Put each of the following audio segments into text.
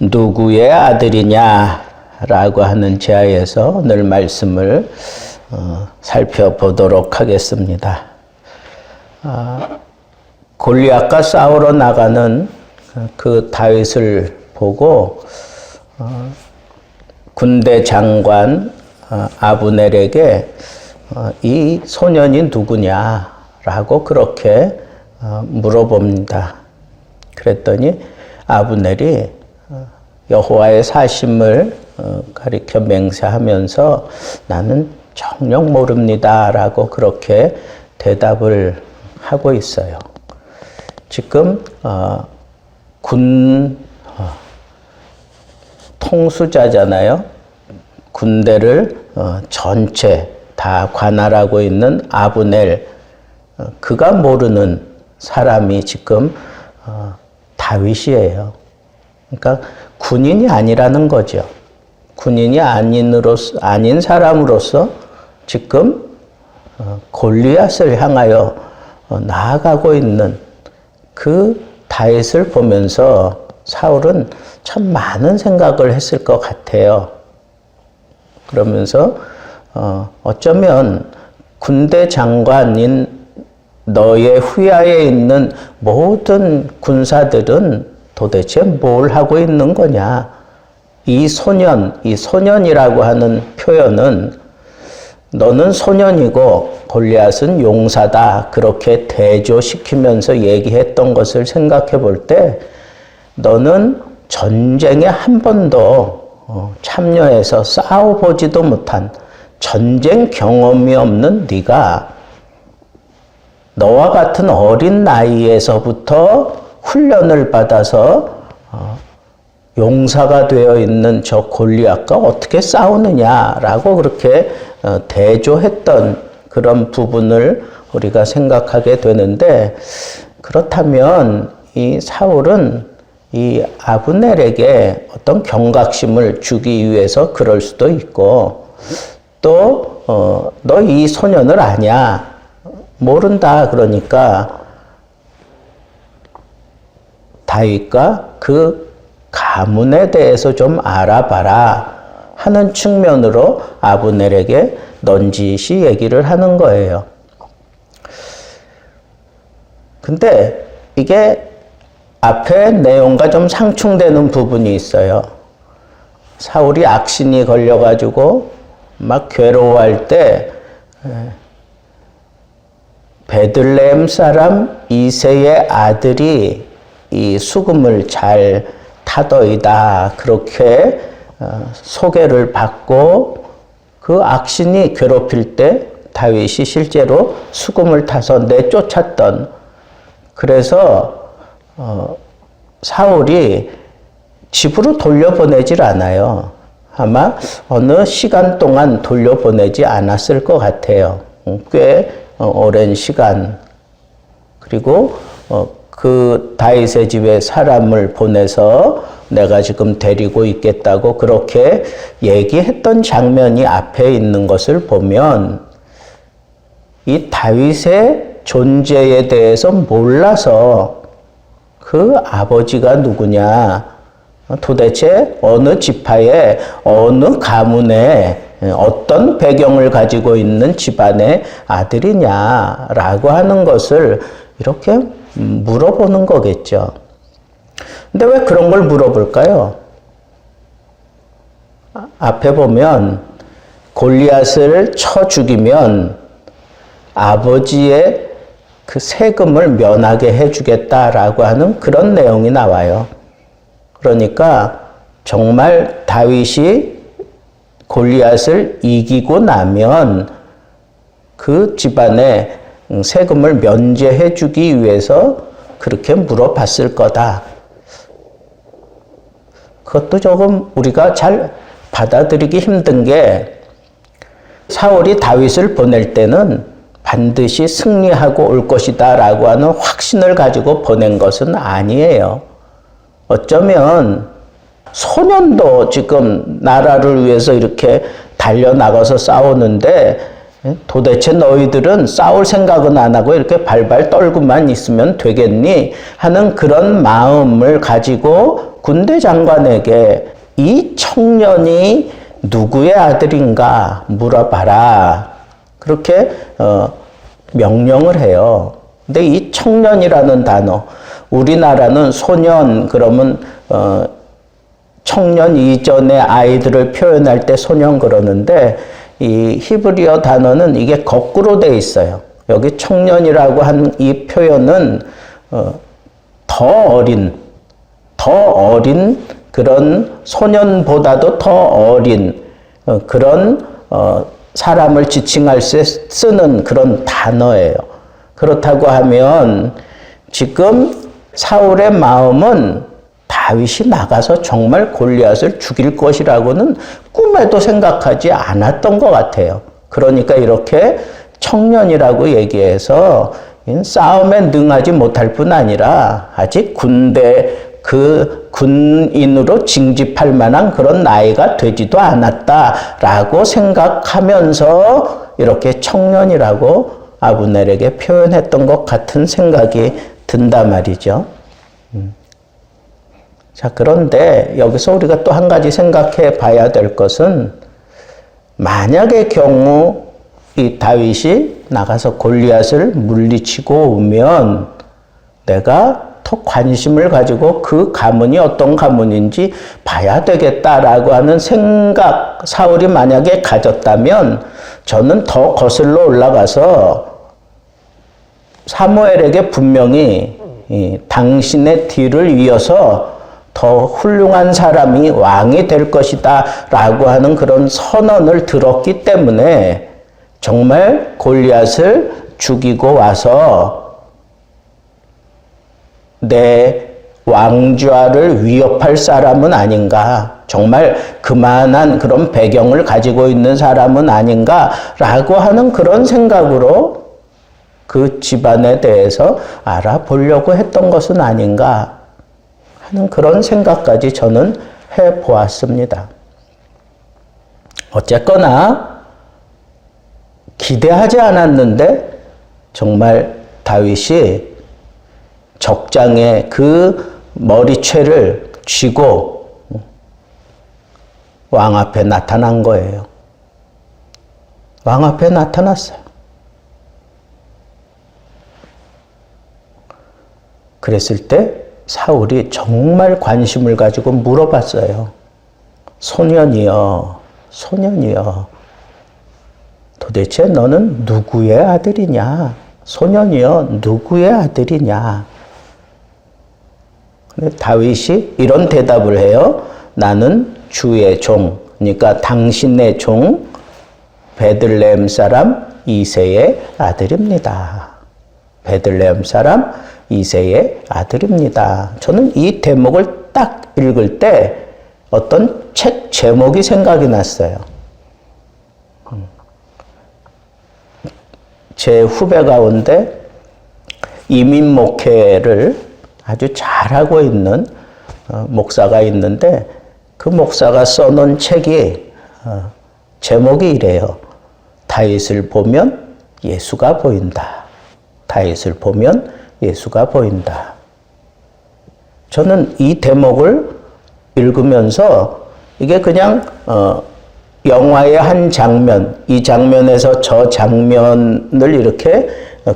누구의 아들이냐라고 하는 제하에서 오늘 말씀을 살펴보도록 하겠습니다. 골리앗과 싸우러 나가는 그 다윗을 보고 군대 장관 아브넬에게 이 소년이 누구냐라고 그렇게 물어봅니다. 그랬더니 아브넬이 여호와의 사심을 가리켜 맹세하면서 나는 정녕 모릅니다라고 그렇게 대답을 하고 있어요. 지금 군 통수자잖아요. 군대를 전체 다 관할하고 있는 아브넬, 그가 모르는 사람이 지금 다윗이에요. 그러니까 군인이 아니라는 거죠. 군인이 아닌 사람으로서 지금 골리앗을 향하여 나아가고 있는 그 다윗을 보면서 사울은 참 많은 생각을 했을 것 같아요. 그러면서 어쩌면 군대 장관인 너의 후야에 있는 모든 군사들은 도대체 뭘 하고 있는 거냐? 이 소년이라고 하는 표현은 너는 소년이고 골리앗은 용사다. 그렇게 대조시키면서 얘기했던 것을 생각해 볼 때 너는 전쟁에 한 번도 참여해서 싸워보지도 못한 전쟁 경험이 없는 네가 너와 같은 어린 나이에서부터 훈련을 받아서 용사가 되어 있는 저 골리앗과 어떻게 싸우느냐라고 그렇게 대조했던 그런 부분을 우리가 생각하게 되는데, 그렇다면 이 사울은 이 아브넬에게 어떤 경각심을 주기 위해서 그럴 수도 있고, 또 너 이 소년을 아냐? 모른다. 그러니까 다윗과 그 가문에 대해서 좀 알아봐라 하는 측면으로 아브넬에게 넌지시 얘기를 하는 거예요. 근데 이게 앞에 내용과 좀 상충되는 부분이 있어요. 사울이 악신이 걸려가지고 막 괴로워할 때 베들레헴 사람 이새의 아들이 이 수금을 잘 타더이다. 그렇게 소개를 받고 그 악신이 괴롭힐 때 다윗이 실제로 수금을 타서 내쫓았던, 그래서 사울이 집으로 돌려보내질 않아요. 아마 어느 시간 동안 돌려보내지 않았을 것 같아요. 꽤 오랜 시간. 그리고 그 다윗의 집에 사람을 보내서 내가 지금 데리고 있겠다고 그렇게 얘기했던 장면이 앞에 있는 것을 보면 이 다윗의 존재에 대해서 몰라서 그 아버지가 누구냐, 도대체 어느 지파의 어느 가문의 어떤 배경을 가지고 있는 집안의 아들이냐라고 하는 것을 이렇게 물어보는 거겠죠. 근데 왜 그런 걸 물어볼까요? 앞에 보면 골리앗을 쳐 죽이면 아버지의 그 세금을 면하게 해주겠다라고 하는 그런 내용이 나와요. 그러니까 정말 다윗이 골리앗을 이기고 나면 그 집안의 세금을 면제해 주기 위해서 그렇게 물어봤을 거다. 그것도 조금 우리가 잘 받아들이기 힘든 게, 사울이 다윗을 보낼 때는 반드시 승리하고 올 것이다 라고 하는 확신을 가지고 보낸 것은 아니에요. 어쩌면 소년도 지금 나라를 위해서 이렇게 달려나가서 싸우는데 도대체 너희들은 싸울 생각은 안 하고 이렇게 발발 떨고만 있으면 되겠니? 하는 그런 마음을 가지고 군대 장관에게 이 청년이 누구의 아들인가 물어봐라. 그렇게 명령을 해요. 근데 이 청년이라는 단어, 우리나라는 소년 그러면 청년 이전의 아이들을 표현할 때 소년 그러는데 이 히브리어 단어는 이게 거꾸로 돼 있어요. 여기 청년이라고 한 이 표현은 더 어린 그런 소년보다도 더 어린 그런 사람을 지칭할 때 쓰는 그런 단어예요. 그렇다고 하면 지금 사울의 마음은 다윗이 나가서 정말 골리앗을 죽일 것이라고는 꿈에도 생각하지 않았던 것 같아요. 그러니까 이렇게 청년이라고 얘기해서 싸움에 능하지 못할 뿐 아니라 아직 그 군인으로 징집할 만한 그런 나이가 되지도 않았다라고 생각하면서 이렇게 청년이라고 아브넬에게 표현했던 것 같은 생각이 든단 말이죠. 자, 그런데 여기서 우리가 또 한 가지 생각해 봐야 될 것은 만약의 경우 이 다윗이 나가서 골리앗을 물리치고 오면 내가 더 관심을 가지고 그 가문이 어떤 가문인지 봐야 되겠다라고 하는 생각 사울이 만약에 가졌다면 저는 더 거슬러 올라가서 사무엘에게 분명히 당신의 뒤를 이어서 더 훌륭한 사람이 왕이 될 것이다 라고 하는 그런 선언을 들었기 때문에 정말 골리앗을 죽이고 와서 내 왕좌를 위협할 사람은 아닌가, 정말 그만한 그런 배경을 가지고 있는 사람은 아닌가 라고 하는 그런 생각으로 그 집안에 대해서 알아보려고 했던 것은 아닌가 하는 그런 생각까지 저는 해보았습니다. 어쨌거나 기대하지 않았는데 정말 다윗이 적장에 그 머리채를 쥐고 왕 앞에 나타난 거예요. 왕 앞에 나타났어요. 그랬을 때 사울이 정말 관심을 가지고 물어봤어요. 소년이여, 도대체 너는 누구의 아들이냐? 소년이여, 누구의 아들이냐? 다윗이 이런 대답을 해요. 나는 주의 종, 그러니까 당신의 종 베들레헴 사람 이새의 아들입니다. 베들레헴 사람 이새의 아들입니다. 저는 이 대목을 딱 읽을 때 어떤 책 제목이 생각이 났어요. 제 후배 가운데 이민 목회를 아주 잘하고 있는 목사가 있는데 그 목사가 써놓은 책이 제목이 이래요. 다윗을 보면 예수가 보인다. 다윗을 보면 예수가 보인다. 저는 이 대목을 읽으면서 이게 그냥 영화의 한 장면, 이 장면에서 저 장면을 이렇게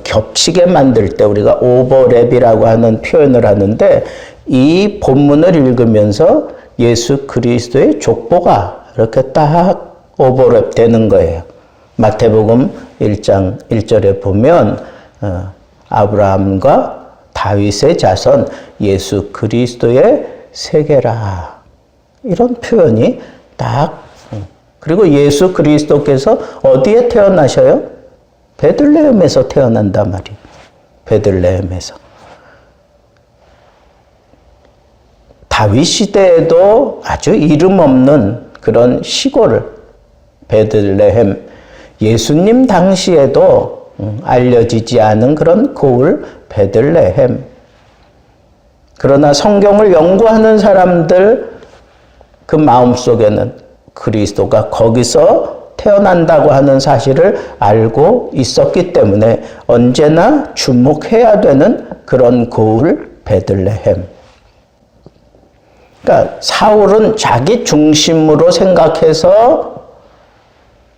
겹치게 만들 때 우리가 오버랩이라고 하는 표현을 하는데 이 본문을 읽으면서 예수 그리스도의 족보가 이렇게 딱 오버랩 되는 거예요. 마태복음 1장 1절에 보면 아브라함과 다윗의 자손 예수 그리스도의 세계라. 이런 표현이 딱. 그리고 예수 그리스도께서 어디에 태어나셔요? 베들레헴에서 태어난단 말이에요. 베들레헴에서. 다윗 시대에도 아주 이름 없는 그런 시골 베들레헴. 예수님 당시에도 알려지지 않은 그런 고을 베들레헴. 그러나 성경을 연구하는 사람들 그 마음속에는 그리스도가 거기서 태어난다고 하는 사실을 알고 있었기 때문에 언제나 주목해야 되는 그런 고을 베들레헴. 그러니까 사울은 자기 중심으로 생각해서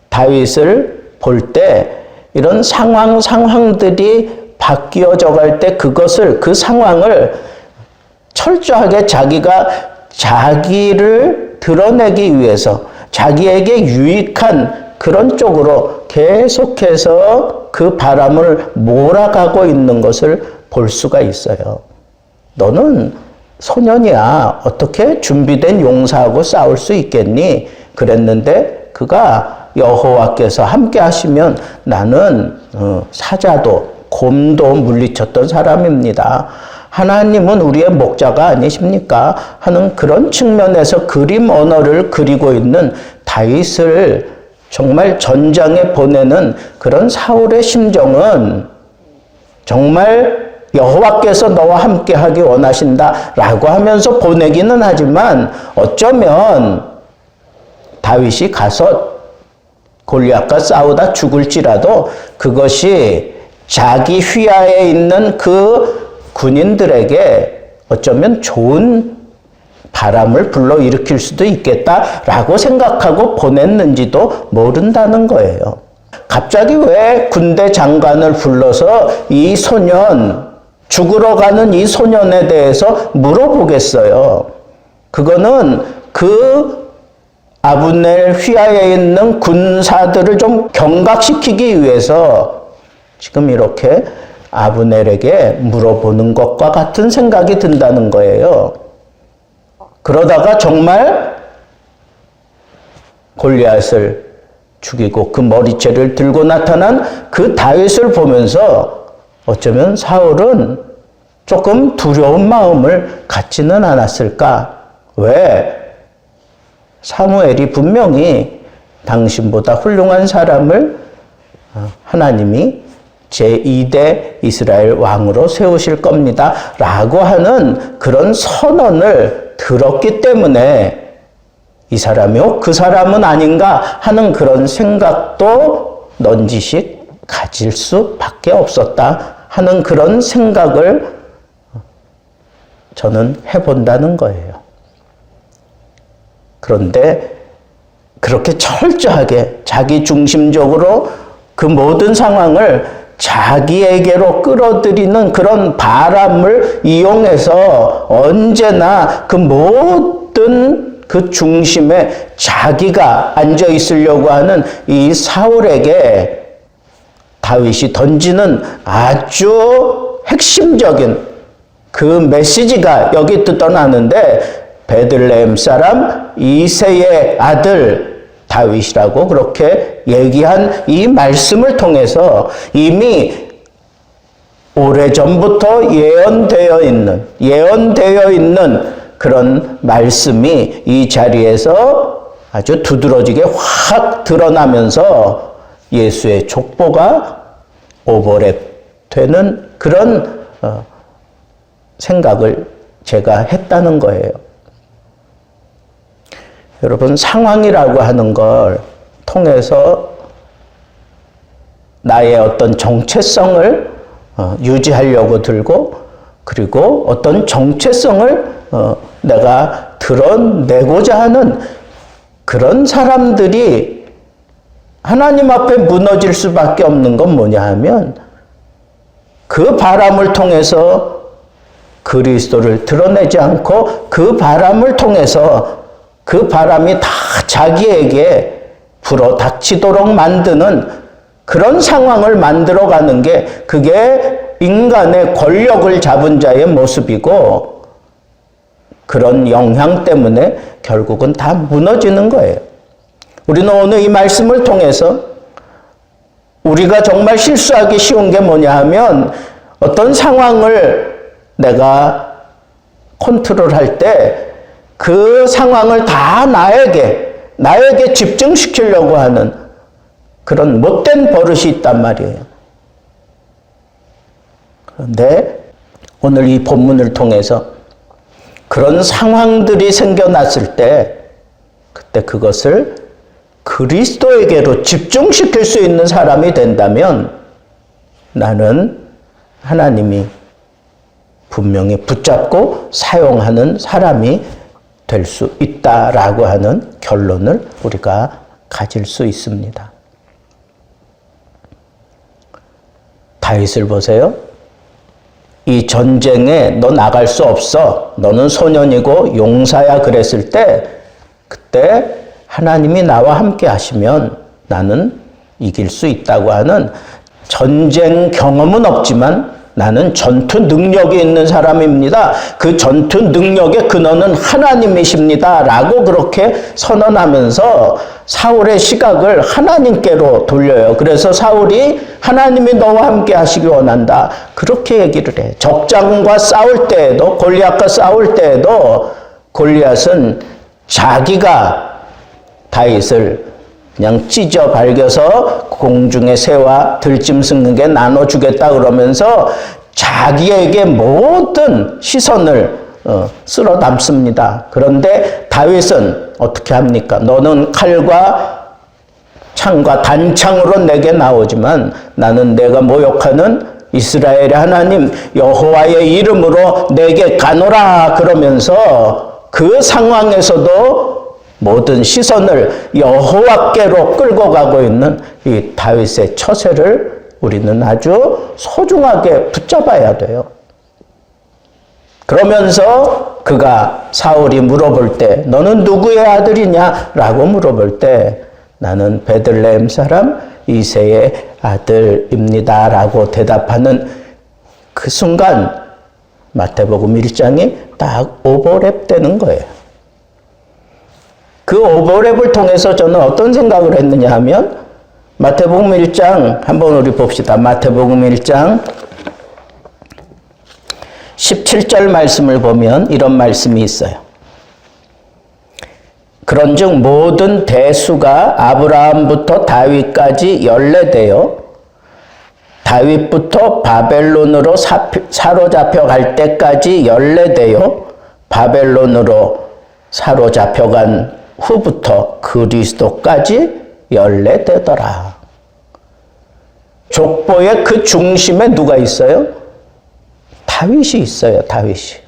다윗을 볼 때 이런 상황들이 바뀌어져 갈 때 그 상황을 철저하게 자기를 드러내기 위해서 자기에게 유익한 그런 쪽으로 계속해서 그 바람을 몰아가고 있는 것을 볼 수가 있어요. 너는 소년이야. 어떻게 준비된 용사하고 싸울 수 있겠니? 그랬는데 그가 여호와께서 함께 하시면 나는 사자도 곰도 물리쳤던 사람입니다. 하나님은 우리의 목자가 아니십니까? 하는 그런 측면에서 그림 언어를 그리고 있는 다윗을 정말 전장에 보내는 그런 사울의 심정은 정말 여호와께서 너와 함께 하기 원하신다라고 하면서 보내기는 하지만 어쩌면 다윗이 가서 골리앗과 싸우다 죽을지라도 그것이 자기 휘하에 있는 그 군인들에게 어쩌면 좋은 바람을 불러일으킬 수도 있겠다라고 생각하고 보냈는지도 모른다는 거예요. 갑자기 왜 군대 장관을 불러서 이 소년, 죽으러 가는 이 소년에 대해서 물어보겠어요? 그거는 그 아브넬 휘하에 있는 군사들을 좀 경각시키기 위해서 지금 이렇게 아브넬에게 물어보는 것과 같은 생각이 든다는 거예요. 그러다가 정말 골리앗을 죽이고 그 머리채를 들고 나타난 그 다윗을 보면서 어쩌면 사울은 조금 두려운 마음을 갖지는 않았을까? 왜? 사무엘이 분명히 당신보다 훌륭한 사람을 하나님이 제2대 이스라엘 왕으로 세우실 겁니다. 라고 하는 그런 선언을 들었기 때문에 이 사람이요? 그 사람은 아닌가 하는 그런 생각도 넌지식 가질 수밖에 없었다 하는 그런 생각을 저는 해본다는 거예요. 그런데 그렇게 철저하게 자기 중심적으로 그 모든 상황을 자기에게로 끌어들이는 그런 바람을 이용해서 언제나 그 모든 그 중심에 자기가 앉아 있으려고 하는 이 사울에게 다윗이 던지는 아주 핵심적인 그 메시지가 여기 드러나는데 베들레헴 사람 이새의 아들 다윗이라고 그렇게 얘기한 이 말씀을 통해서 이미 오래전부터 예언되어 있는 그런 말씀이 이 자리에서 아주 두드러지게 확 드러나면서 예수의 족보가 오버랩 되는 그런 생각을 제가 했다는 거예요. 여러분, 상황이라고 하는 걸 통해서 나의 어떤 정체성을 유지하려고 들고 그리고 어떤 정체성을 내가 드러내고자 하는 그런 사람들이 하나님 앞에 무너질 수밖에 없는 건 뭐냐 하면 그 바람을 통해서 그리스도를 드러내지 않고 그 바람을 통해서 그 바람이 다 자기에게 불어 닥치도록 만드는 그런 상황을 만들어가는 게 그게 인간의 권력을 잡은 자의 모습이고 그런 영향 때문에 결국은 다 무너지는 거예요. 우리는 오늘 이 말씀을 통해서 우리가 정말 실수하기 쉬운 게 뭐냐 하면 어떤 상황을 내가 컨트롤할 때 그 상황을 다 나에게 집중시키려고 하는 그런 못된 버릇이 있단 말이에요. 그런데 오늘 이 본문을 통해서 그런 상황들이 생겨났을 때 그때 그것을 그리스도에게로 집중시킬 수 있는 사람이 된다면 나는 하나님이 분명히 붙잡고 사용하는 사람이 될 수 있다라고 하는 결론을 우리가 가질 수 있습니다. 다윗을 보세요. 이 전쟁에 너 나갈 수 없어. 너는 소년이고 용사야 그랬을 때 그때 하나님이 나와 함께 하시면 나는 이길 수 있다고 하는 전쟁 경험은 없지만 나는 전투 능력이 있는 사람입니다. 그 전투 능력의 근원은 하나님이십니다. 라고 그렇게 선언하면서 사울의 시각을 하나님께로 돌려요. 그래서 사울이 하나님이 너와 함께 하시기 원한다. 그렇게 얘기를 해. 적장과 싸울 때에도, 골리앗과 싸울 때에도 골리앗은 자기가 다윗을 그냥 찢어 밝혀서 공중의 새와 들짐승에게 나눠주겠다 그러면서 자기에게 모든 시선을 쓸어 담습니다. 그런데 다윗은 어떻게 합니까? 너는 칼과 창과 단창으로 내게 나오지만 나는 내가 모욕하는 이스라엘의 하나님 여호와의 이름으로 내게 가노라 그러면서 그 상황에서도 모든 시선을 여호와께로 끌고 가고 있는 이 다윗의 처세를 우리는 아주 소중하게 붙잡아야 돼요. 그러면서 그가 사울이 물어볼 때 너는 누구의 아들이냐? 라고 물어볼 때 나는 베들레헴 사람 이새의 아들입니다. 라고 대답하는 그 순간 마태복음 1장이 딱 오버랩 되는 거예요. 그 오버랩을 통해서 저는 어떤 생각을 했느냐 하면 마태복음 1장 한번 우리 봅시다. 마태복음 1장 17절 말씀을 보면 이런 말씀이 있어요. 그런즉 모든 대수가 아브라함부터 다윗까지 연례되어 다윗부터 바벨론으로 사로잡혀 갈 때까지 연례되어 바벨론으로 사로잡혀간 후부터 그리스도까지 연례되더라. 족보의 그 중심에 누가 있어요? 다윗이 있어요. 다윗이.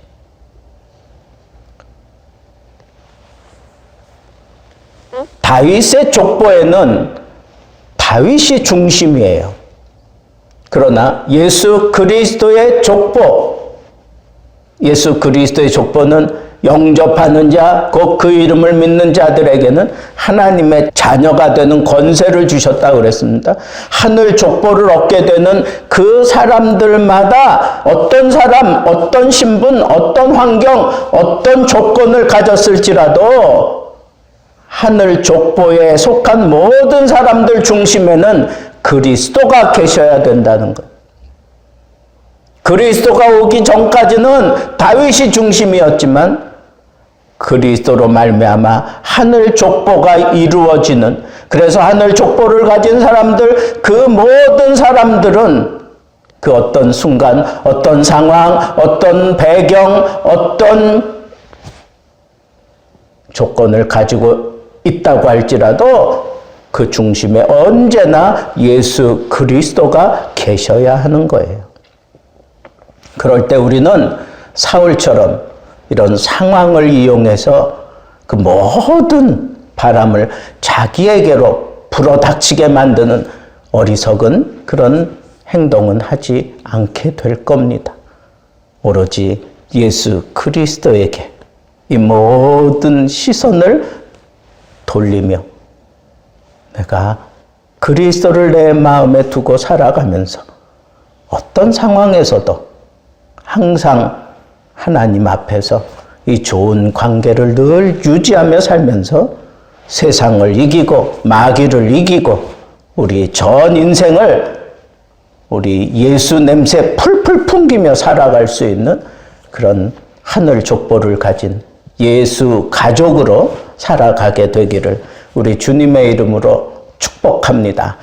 다윗의 족보에는 다윗이 중심이에요. 그러나 예수 그리스도의 족보, 예수 그리스도의 족보는 영접하는 자, 곧 그 이름을 믿는 자들에게는 하나님의 자녀가 되는 권세를 주셨다고 그랬습니다. 하늘 족보를 얻게 되는 그 사람들마다 어떤 사람, 어떤 신분, 어떤 환경, 어떤 조건을 가졌을지라도 하늘 족보에 속한 모든 사람들 중심에는 그리스도가 계셔야 된다는 것. 그리스도가 오기 전까지는 다윗이 중심이었지만 그리스도로 말미암아 하늘 족보가 이루어지는, 그래서 하늘 족보를 가진 사람들, 그 모든 사람들은 그 어떤 순간, 어떤 상황, 어떤 배경, 어떤 조건을 가지고 있다고 할지라도 그 중심에 언제나 예수 그리스도가 계셔야 하는 거예요. 그럴 때 우리는 사울처럼 이런 상황을 이용해서 그 모든 바람을 자기에게로 불어닥치게 만드는 어리석은 그런 행동은 하지 않게 될 겁니다. 오로지 예수 그리스도에게 이 모든 시선을 돌리며 내가 그리스도를 내 마음에 두고 살아가면서 어떤 상황에서도 항상 하나님 앞에서 이 좋은 관계를 늘 유지하며 살면서 세상을 이기고 마귀를 이기고 우리 전 인생을 우리 예수 냄새 풀풀 풍기며 살아갈 수 있는 그런 하늘 족보를 가진 예수 가족으로 살아가게 되기를 우리 주님의 이름으로 축복합니다.